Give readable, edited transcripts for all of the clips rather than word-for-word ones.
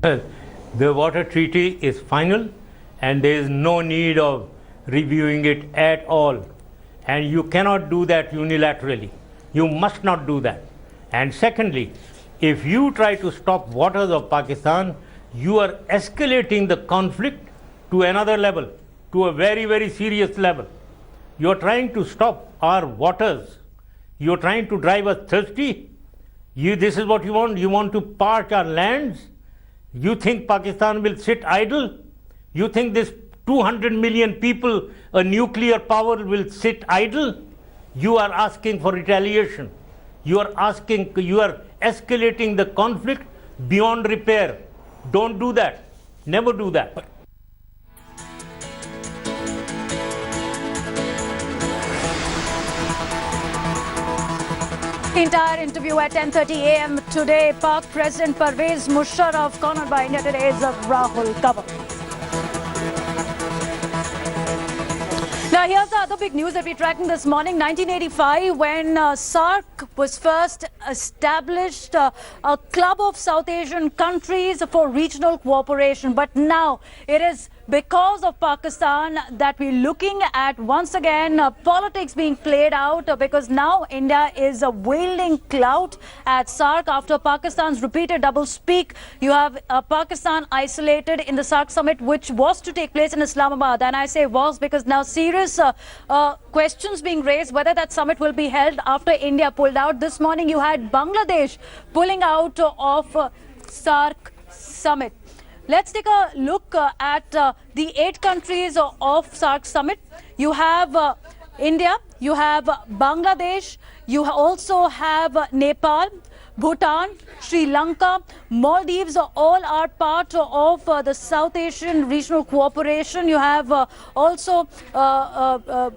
The water treaty is final and there is no need of reviewing it at all. And you cannot do that unilaterally. You must not do that. And secondly, if you try to stop waters of Pakistan, you are escalating the conflict to another level, to a very, very serious level. You are trying to stop our waters. You are trying to drive us thirsty. This is what you want. You want to parch our lands. You think Pakistan will sit idle? You think this 200 million people, a nuclear power, will sit idle? You are asking for retaliation. You are escalating the conflict beyond repair. Don't do that. Never do that. Entire interview at 10:30 a.m. today. Pak President Pervez Musharraf cornered by India Today's Rahul cover. Now here's the other big news that we're tracking this morning. 1985, when SAARC was first established, a club of South Asian countries for regional cooperation. But now it is because of Pakistan that we're looking at once again politics being played out, because now India is wielding clout at SAARC after Pakistan's repeated double-speak. You have Pakistan isolated in the SAARC summit, which was to take place in Islamabad. And I say was because now serious questions being raised whether that summit will be held after India pulled out. This morning you had Bangladesh pulling out of SAARC summit. Let's take a look at the 8 countries of SAARC summit. You have India, you have Bangladesh, you also have Nepal, Bhutan, Sri Lanka, Maldives, all are part of the South Asian regional cooperation. You have also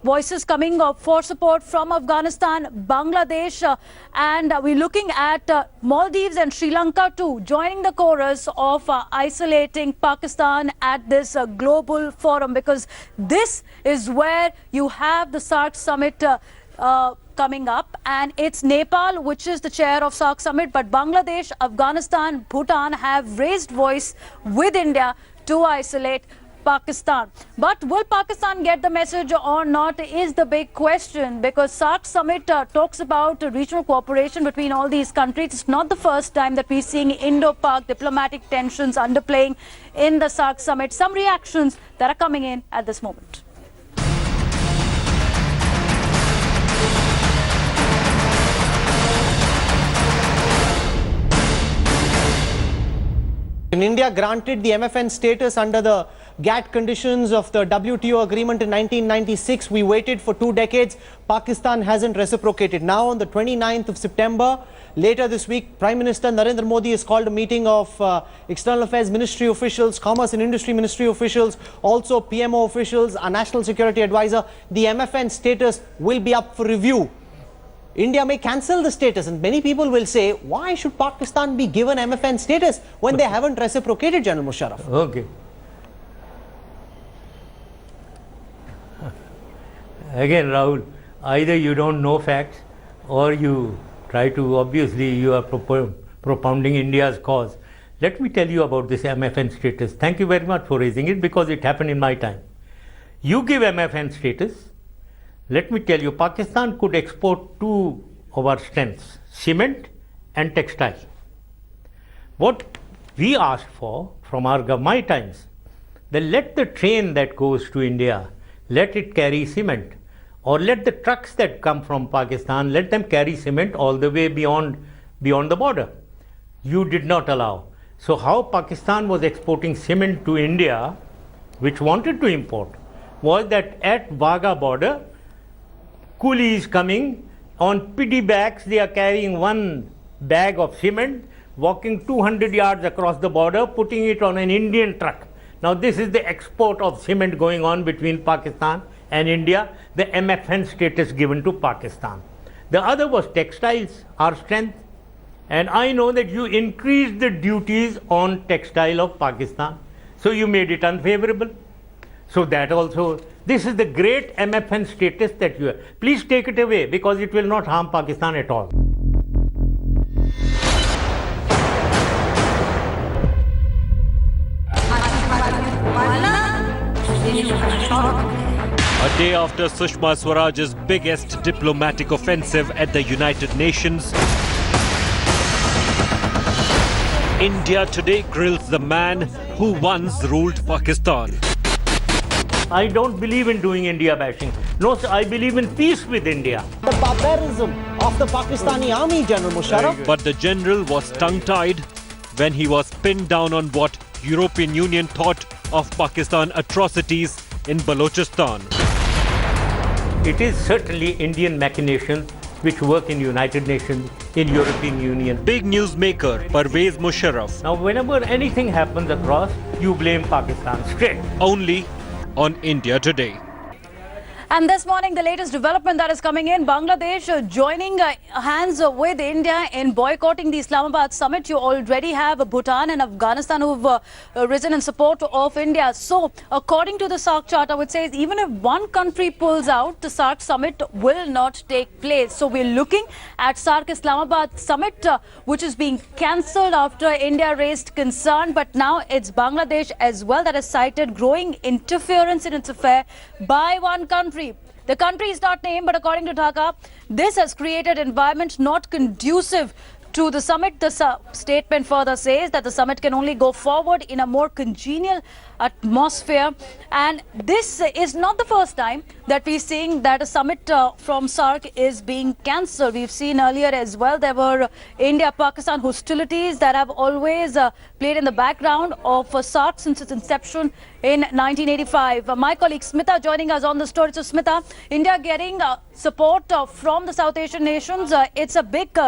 voices coming for support from Afghanistan, Bangladesh, and we're looking at Maldives and Sri Lanka too, joining the chorus of isolating Pakistan at this global forum, because this is where you have the SAARC summit coming up, and it's Nepal which is the chair of SAARC summit, but Bangladesh, Afghanistan, Bhutan have raised voice with India to isolate Pakistan. But will Pakistan get the message or not is the big question, because SAARC summit talks about regional cooperation between all these countries. It's not the first time that we're seeing Indo-Pak diplomatic tensions underplaying in the SAARC summit. Some reactions that are coming in at this moment. In India granted the MFN status under the GATT conditions of the WTO agreement in 1996. We waited for 2 decades. Pakistan hasn't reciprocated. Now on the 29th of September, later this week, Prime Minister Narendra Modi has called a meeting of External Affairs Ministry officials, Commerce and Industry Ministry officials, also PMO officials, a National Security Advisor. The MFN status will be up for review. India may cancel the status, and many people will say, why should Pakistan be given MFN status when they haven't reciprocated, General Musharraf? Okay. Again, Rahul, either you don't know facts or you try to, obviously you are propounding India's cause. Let me tell you about this MFN status. Thank you very much for raising it, because it happened in my time. You give MFN status. Let me tell you, Pakistan could export 2 of our strengths, cement and textile. What we asked for from my times, that let the train that goes to India, let it carry cement, or let the trucks that come from Pakistan, let them carry cement all the way beyond the border. You did not allow. So how Pakistan was exporting cement to India, which wanted to import, was that at Wagah border, coolies coming on piddy bags, they are carrying 1 bag of cement, walking 200 yards across the border, putting it on an Indian truck. Now this is the export of cement going on between Pakistan and India, the MFN status given to Pakistan. The other was textiles, our strength. And I know that you increased the duties on textile of Pakistan, so you made it unfavorable. So that also, this is the great MFN status that you have. Please take it away, because it will not harm Pakistan at all. A day after Sushma Swaraj's biggest diplomatic offensive at the United Nations, India today grills the man who once ruled Pakistan. I don't believe in doing India bashing. No, sir, I believe in peace with India. The barbarism of the Pakistani army, General Musharraf. But the general was tongue-tied when he was pinned down on what European Union thought of Pakistan atrocities in Balochistan. It is certainly Indian machinations which work in United Nations, in European Union. Big newsmaker Pervez Musharraf, Now, whenever anything happens across, you blame Pakistan straight. only on India Today. And this morning, the latest development that is coming in, Bangladesh joining hands with India in boycotting the Islamabad summit. You already have Bhutan and Afghanistan who've risen in support of India. So, according to the SAARC Charter, which says even if one country pulls out, the SAARC summit will not take place. So, we're looking at SAARC Islamabad summit, which is being cancelled after India raised concern. But now it's Bangladesh as well that has cited growing interference in its affair by one country. The country is not named, but according to Dhaka, this has created environment not conducive to the summit. The statement further says that the summit can only go forward in a more congenial atmosphere. And this is not the first time that we're seeing that a summit from SAARC is being cancelled. We've seen earlier as well, there were India-Pakistan hostilities that have always played in the background of SAARC since its inception in 1985. My colleague Smita joining us on the story. So Smita, India getting support from the South Asian nations. It's a big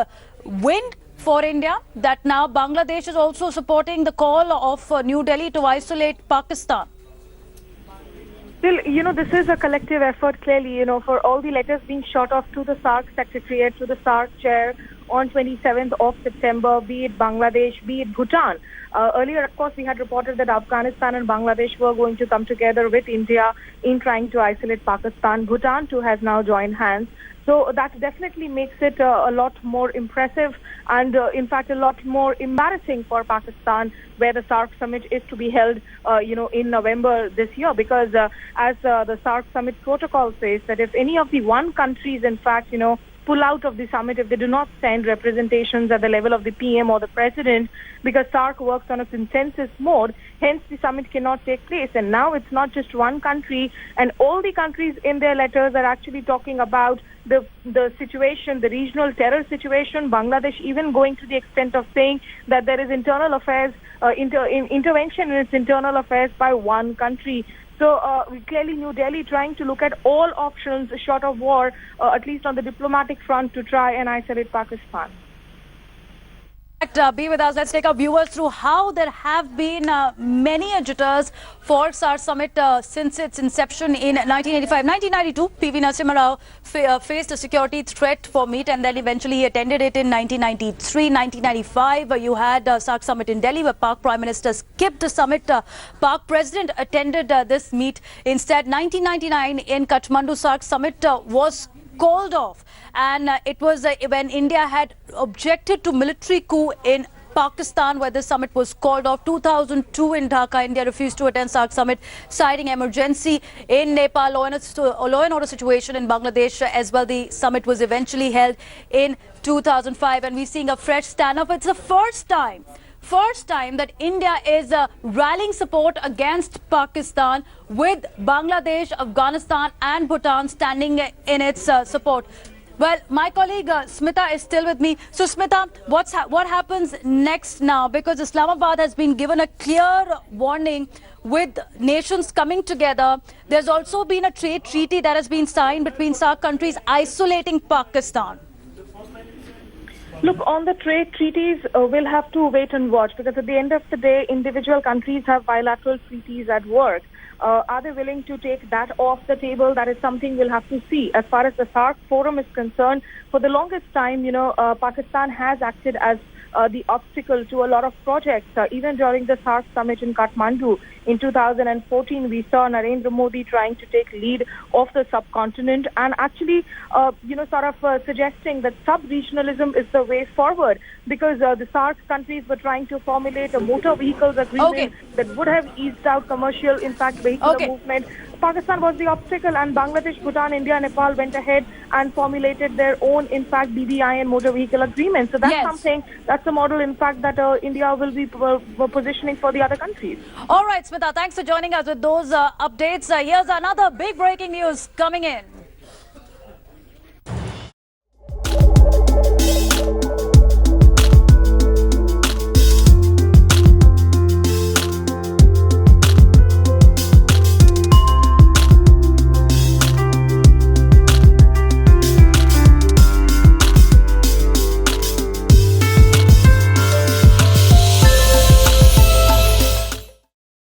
win for India that now Bangladesh is also supporting the call of New Delhi to isolate Pakistan. Still, this is a collective effort, clearly, for all the letters being shot off to the SAARC Secretariat, to the SAARC chair on 27th of September, be it Bangladesh, be it Bhutan. Earlier, of course, we had reported that Afghanistan and Bangladesh were going to come together with India in trying to isolate Pakistan. Bhutan, too, has now joined hands. So that definitely makes it a lot more impressive and, in fact, a lot more embarrassing for Pakistan, where the SAARC summit is to be held, in November this year. Because as the SAARC summit protocol says, that if any of the one countries, in fact, pull out of the summit, if they do not send representations at the level of the PM or the president, because SAARC works on a consensus mode, hence the summit cannot take place. And now it's not just one country, and all the countries in their letters are actually talking about the situation, the regional terror situation. Bangladesh even going to the extent of saying that there is internal affairs, intervention in its internal affairs by one country. So clearly New Delhi trying to look at all options short of war, at least on the diplomatic front, to try and isolate Pakistan. Be with us. Let's take our viewers through how there have been many jitters for SAARC summit since its inception in 1985. 1992, PV Narasimha Rao faced a security threat for meet, and then eventually he attended it in 1993. 1995, you had SAARC summit in Delhi, where Pak Prime Minister skipped the summit. Pak President attended this meet. Instead, 1999 in Kathmandu, SAARC summit was called off, and it was when India had objected to military coup in Pakistan, where the summit was called off. 2002 in Dhaka, India refused to attend SAARC summit, citing emergency in Nepal, law and order situation in Bangladesh as well. The summit was eventually held in 2005, and we're seeing a fresh stand-up. It's the first time that India is rallying support against Pakistan, with Bangladesh, Afghanistan and Bhutan standing in its support. Well, my colleague Smita is still with me. So Smita, what happens next now? Because Islamabad has been given a clear warning with nations coming together. There's also been a trade treaty that has been signed between SAARC countries isolating Pakistan. Look, on the trade treaties, we'll have to wait and watch, because at the end of the day, individual countries have bilateral treaties at work. Are they willing to take that off the table? That is something we'll have to see. As far as the SAARC forum is concerned, for the longest time, Pakistan has acted as the obstacle to a lot of projects. Even during the SAARC summit in Kathmandu in 2014, we saw Narendra Modi trying to take lead of the subcontinent and actually, suggesting that sub-regionalism is the way forward, because the SAARC countries were trying to formulate a motor vehicles agreement that would have eased out commercial, in fact, vehicular movement. Pakistan was the obstacle, and Bangladesh, Bhutan, India, Nepal went ahead and formulated their own, in fact, BVI and motor vehicle agreement. So that's something, that's a model, in fact, that India will be positioning for the other countries. All right, Smita, thanks for joining us with those updates. Here's another big breaking news coming in.